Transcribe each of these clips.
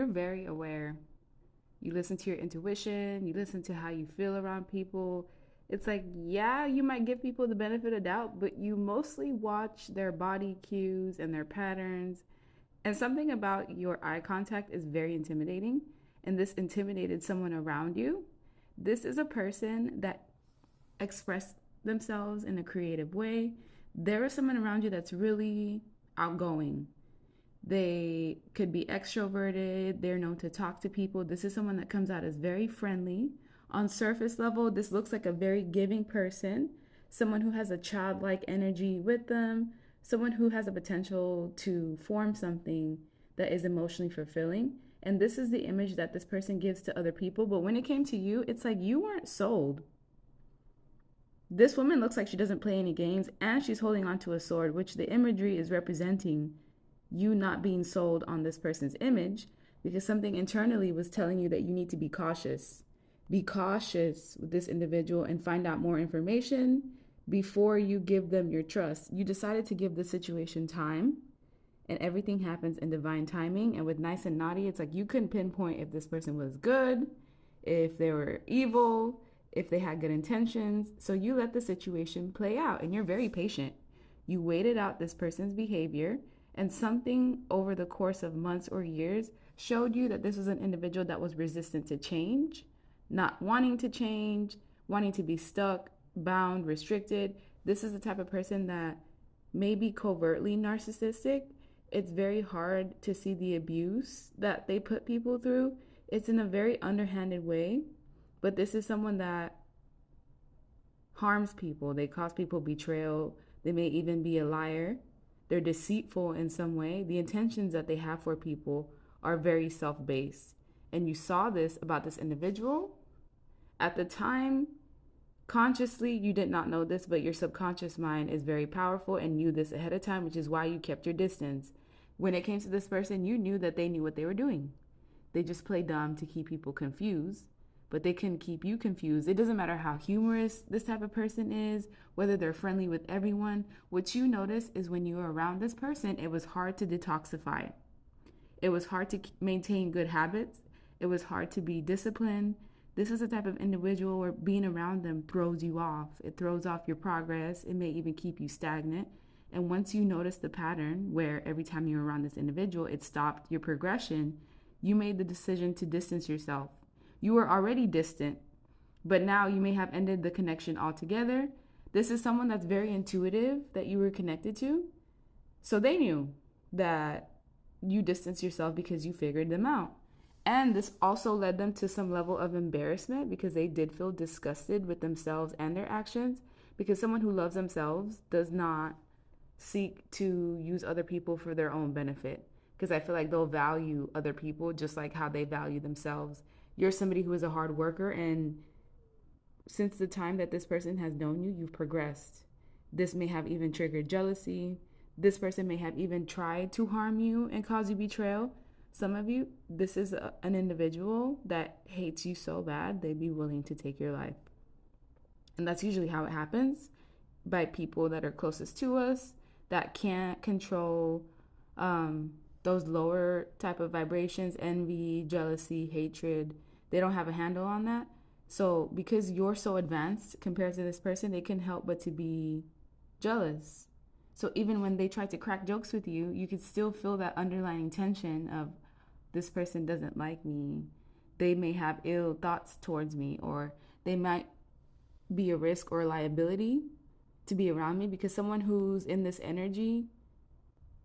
you're very aware. You listen to your intuition, you listen to how you feel around people. It's like, yeah, you might give people the benefit of doubt, but you mostly watch their body cues and their patterns. And something about your eye contact is very intimidating. And this intimidated someone around you. This is a person that expressed themselves in a creative way. There is someone around you that's really outgoing. They could be extroverted. They're known to talk to people. This is someone that comes out as very friendly. On surface level, this looks like a very giving person, someone who has a childlike energy with them, someone who has a potential to form something that is emotionally fulfilling. And this is the image that this person gives to other people. But when it came to you, it's like you weren't sold. This woman looks like she doesn't play any games, and she's holding onto a sword, which the imagery is representing you not being sold on this person's image, because something internally was telling you that you need to be cautious. Be cautious with this individual and find out more information before you give them your trust. You decided to give the situation time, and everything happens in divine timing. And with nice and naughty, it's like you couldn't pinpoint if this person was good, if they were evil, if they had good intentions. So you let the situation play out, and you're very patient. You waited out this person's behavior, and something over the course of months or years showed you that this was an individual that was resistant to change, not wanting to change, wanting to be stuck, bound, restricted. This is the type of person that may be covertly narcissistic. It's very hard to see the abuse that they put people through. It's in a very underhanded way, but this is someone that harms people. They cause people betrayal. They may even be a liar. They're deceitful in some way. The intentions that they have for people are very self-based. And you saw this about this individual. At the time, consciously, you did not know this, but your subconscious mind is very powerful and knew this ahead of time, which is why you kept your distance. When it came to this person, you knew that they knew what they were doing. They just play dumb to keep people confused, but they can keep you confused. It doesn't matter how humorous this type of person is, whether they're friendly with everyone. What you notice is when you were around this person, it was hard to detoxify. It was hard to maintain good habits. It was hard to be disciplined. This is the type of individual where being around them throws you off. It throws off your progress. It may even keep you stagnant. And once you notice the pattern where every time you're around this individual, it stopped your progression, you made the decision to distance yourself. You were already distant, but now you may have ended the connection altogether. This is someone that's very intuitive that you were connected to. So they knew that you distanced yourself because you figured them out. And this also led them to some level of embarrassment because they did feel disgusted with themselves and their actions, because someone who loves themselves does not seek to use other people for their own benefit, because I feel like they'll value other people just like how they value themselves. You're somebody who is a hard worker, and since the time that this person has known you, you've progressed. This may have even triggered jealousy. This person may have even tried to harm you and cause you betrayal. Some of you, this is an individual that hates you so bad, they'd be willing to take your life. And that's usually how it happens, by people that are closest to us that can't control those lower type of vibrations, envy, jealousy, hatred. They don't have a handle on that. So because you're so advanced compared to this person, they can help but to be jealous. So even when they try to crack jokes with you, you can still feel that underlying tension of, this person doesn't like me. They may have ill thoughts towards me, or they might be a risk or a liability to be around me, because someone who's in this energy,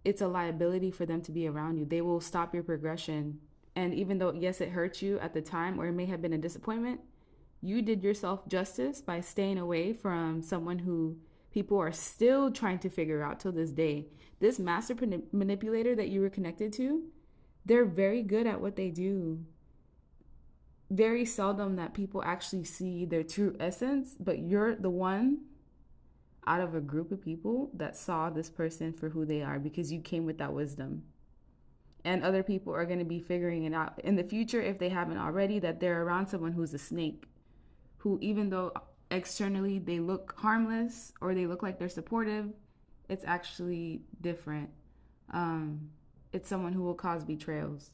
it's a liability for them to be around you. They will stop your progression. And even though, yes, it hurt you at the time, or it may have been a disappointment, you did yourself justice by staying away from someone who people are still trying to figure out till this day. This master manipulator that you were connected to, they're very good at what they do. Very seldom that people actually see their true essence, but you're the one out of a group of people that saw this person for who they are, because you came with that wisdom. And other people are going to be figuring it out in the future, if they haven't already, that they're around someone who's a snake, who, even though externally they look harmless or they look like they're supportive, it's actually different. It's someone who will cause betrayals.